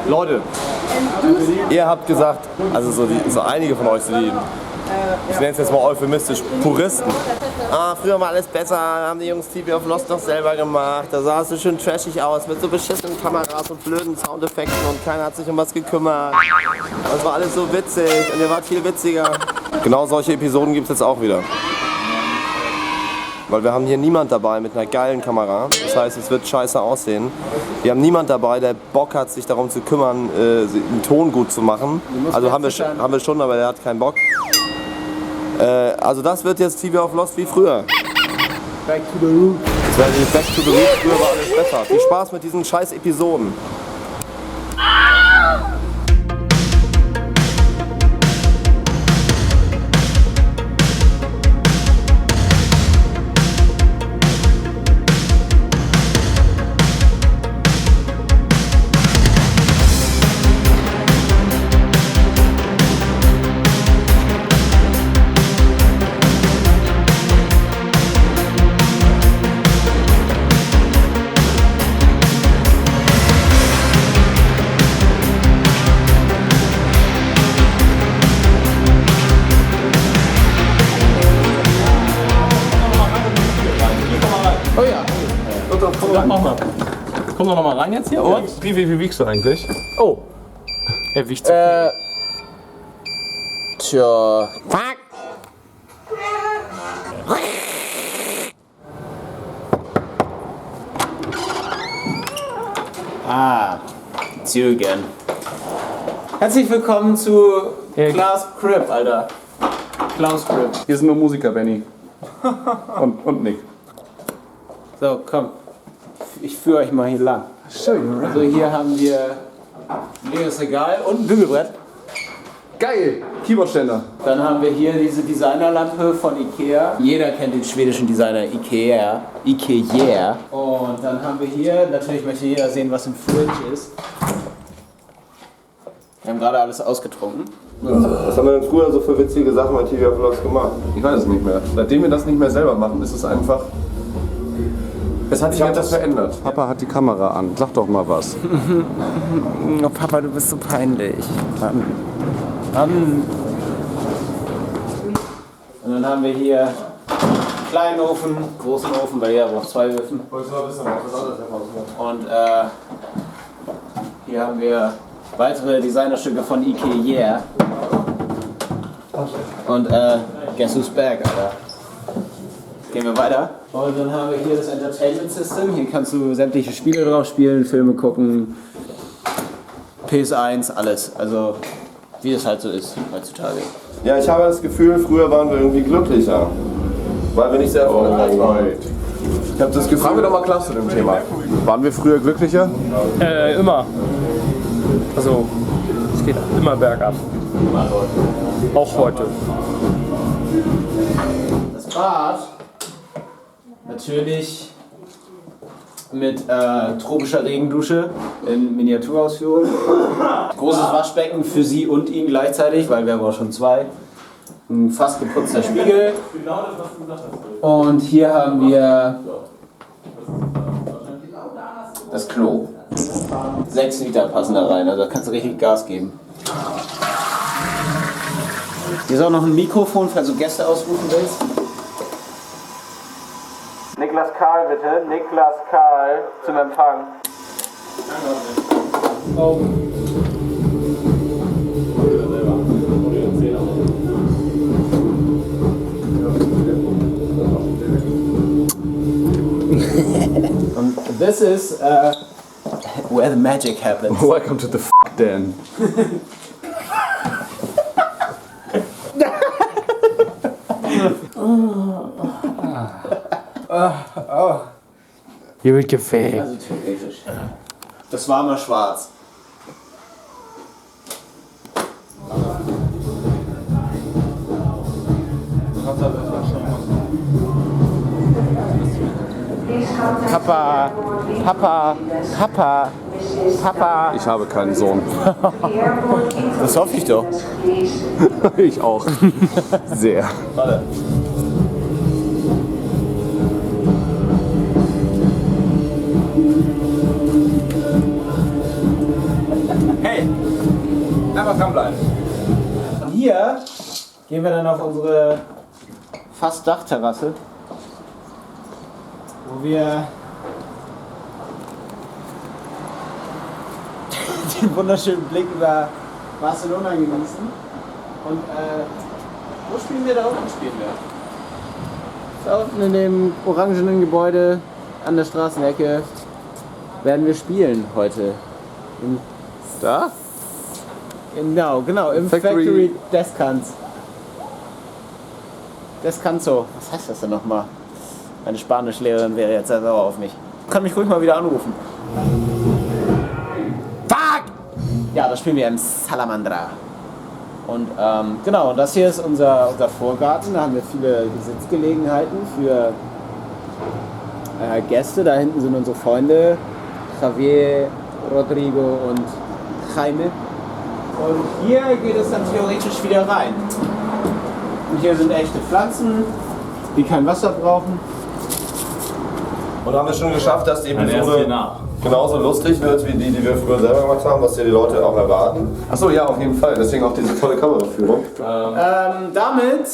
Leute, ihr habt gesagt, also so einige von euch, ich nenne es jetzt mal euphemistisch, Puristen. Früher war alles besser, haben die Jungs TV of Lost noch selber gemacht. Da sah es so schön trashig aus mit so beschissenen Kameras und blöden Soundeffekten und keiner hat sich um was gekümmert. Das war alles so witzig und ihr wart viel witziger. Genau solche Episoden gibt es jetzt auch wieder. Weil wir haben hier niemand dabei mit einer geilen Kamera. Das heißt, es wird scheiße aussehen. Wir haben niemand dabei, der Bock hat, sich darum zu kümmern, den Ton gut zu machen. Also haben wir schon, aber der hat keinen Bock. Also das wird jetzt TV of Lost wie früher. Back to the Roots. Das wäre Back to the Roots, früher war alles besser. Viel Spaß mit diesen scheiß Episoden. Oh ja. Komm doch noch mal rein jetzt hier. Und? Wie wiegst du eigentlich? Oh. Er wiegt so. Tja. Fuck. Zügen. Herzlich willkommen zu Klaus Crib, Alter. Klaus Crib. Hier sind nur Musiker, Benny. und Nick. So, komm. Ich führe euch mal hier lang. Schön. Also hier haben wir ein leeres Regal und ein Bügelbrett. Geil! Keyboardständer. Dann haben wir hier diese Designerlampe von Ikea. Jeder kennt den schwedischen Designer Ikea. Ikea. Und dann haben wir hier, natürlich möchte jeder sehen, was im Fridge ist. Wir haben gerade alles ausgetrunken. Was haben wir denn früher so für witzige Sachen bei TV of Lost gemacht? Ich weiß es nicht mehr. Seitdem wir das nicht mehr selber machen, ist es einfach... Es hat sich etwas verändert. Papa hat die Kamera an. Sag doch mal was. Oh Papa, du bist so peinlich. Und dann haben wir hier kleinen Ofen, großen Ofen, weil jeder braucht 2 Öfen. Und hier haben wir weitere Designerstücke von Ikea. Und guess who's back, Alter. Gehen wir weiter. Und dann haben wir hier das Entertainment System. Hier kannst du sämtliche Spiele drauf spielen, Filme gucken, PS1, alles. Also wie es halt so ist heutzutage. Ja, ich habe das Gefühl, früher waren wir irgendwie glücklicher. Weil wir nicht sehr erfolgreich waren. Ich habe das Gefühl... Fragen wir doch mal Klaus zu dem Thema. Waren wir früher glücklicher? Immer. Also, es geht immer bergab. Auch heute. Das Bad natürlich mit tropischer Regendusche in Miniaturausführung. Großes Waschbecken für sie und ihn gleichzeitig, weil wir haben auch schon 2. Ein fast geputzter Spiegel. Und hier haben wir das Klo. 6 Liter passen da rein, also da kannst du richtig Gas geben. Hier ist auch noch ein Mikrofon, falls du Gäste ausrufen willst. Niklas Karl bitte, Niklas Karl zum Empfang. Oh. Und this is where the magic happens. Welcome to the den. Hier wird gefaked. Also theoretisch. Das war mal schwarz. Papa, Papa, Papa, Papa. Ich habe keinen Sohn. Das hoffe ich doch. Ich auch. Sehr. Warte. Hey! Einfach dranbleiben. Und hier gehen wir dann auf unsere fast Dachterrasse, wo wir den wunderschönen Blick über Barcelona genießen. Und wo spielen wir? Da unten spielen wir. Da unten in dem orangenen Gebäude an der Straßenecke werden wir spielen heute. Da? Genau, im Factory Descanso. Descanso. Was heißt das denn nochmal? Meine Spanischlehrerin wäre jetzt sehr sauer auf mich. Kann mich ruhig mal wieder anrufen. Fuck! Ja, da spielen wir im Salamandra. Und genau, und das hier ist unser Vorgarten. Da haben wir viele Sitzgelegenheiten für Gäste. Da hinten sind unsere Freunde Javier, Rodrigo und Jaime. Und hier geht es dann theoretisch wieder rein. Und hier sind echte Pflanzen, die kein Wasser brauchen. Und haben wir schon geschafft, dass die Episode genauso lustig wird wie die wir früher selber gemacht haben, was hier die Leute auch erwarten. Achso, ja, auf jeden Fall. Deswegen auch diese tolle Kameraführung. Damit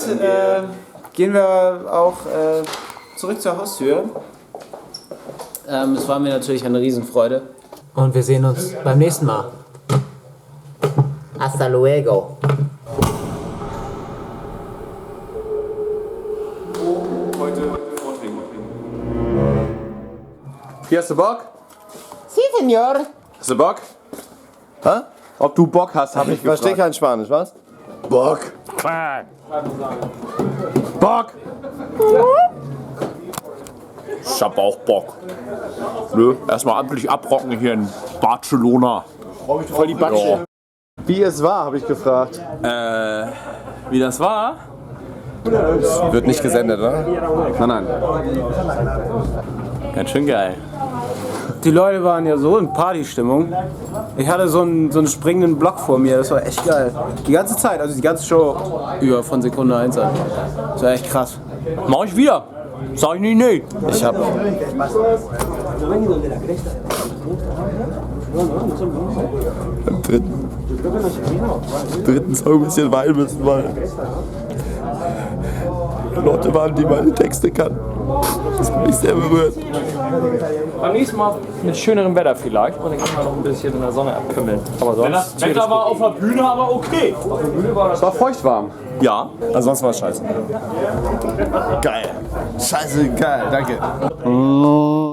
gehen wir auch zurück zur Haustür. Es war mir natürlich eine Riesenfreude. Und wir sehen uns beim nächsten Mal. Hasta luego. Hier, hast du Bock? Sí, señor. Hast du Bock? Hä? Ob du Bock hast, habe ich Ich verstehe gefragt. kein Spanisch, was? Bock. Bock. Ich hab auch Bock. Nö, erstmal amtlich abrocken hier in Barcelona. Voll die Batsche. Wie es war, habe ich gefragt. Wie das war? Wird nicht gesendet, oder? Nein. Ganz schön geil. Die Leute waren ja so in Partystimmung. Ich hatte so einen springenden Block vor mir, das war echt geil. Die ganze Zeit, also die ganze Show über von Sekunde 1 an. Das war echt krass. Mach ich wieder. Sag ich nicht, nee. Ich hab. Im dritten Song ein bisschen weinen müssen, weil Leute waren, die meine Texte kannten. Das hat mich sehr berührt. Beim nächsten Mal mit schönerem Wetter vielleicht. Und dann kann man noch ein bisschen in der Sonne abkümmeln. Aber sonst. Das Wetter war auf der Bühne aber okay. Es war feuchtwarm. Ja. Ansonsten war es scheiße. Geil. Scheiße, geil. Danke.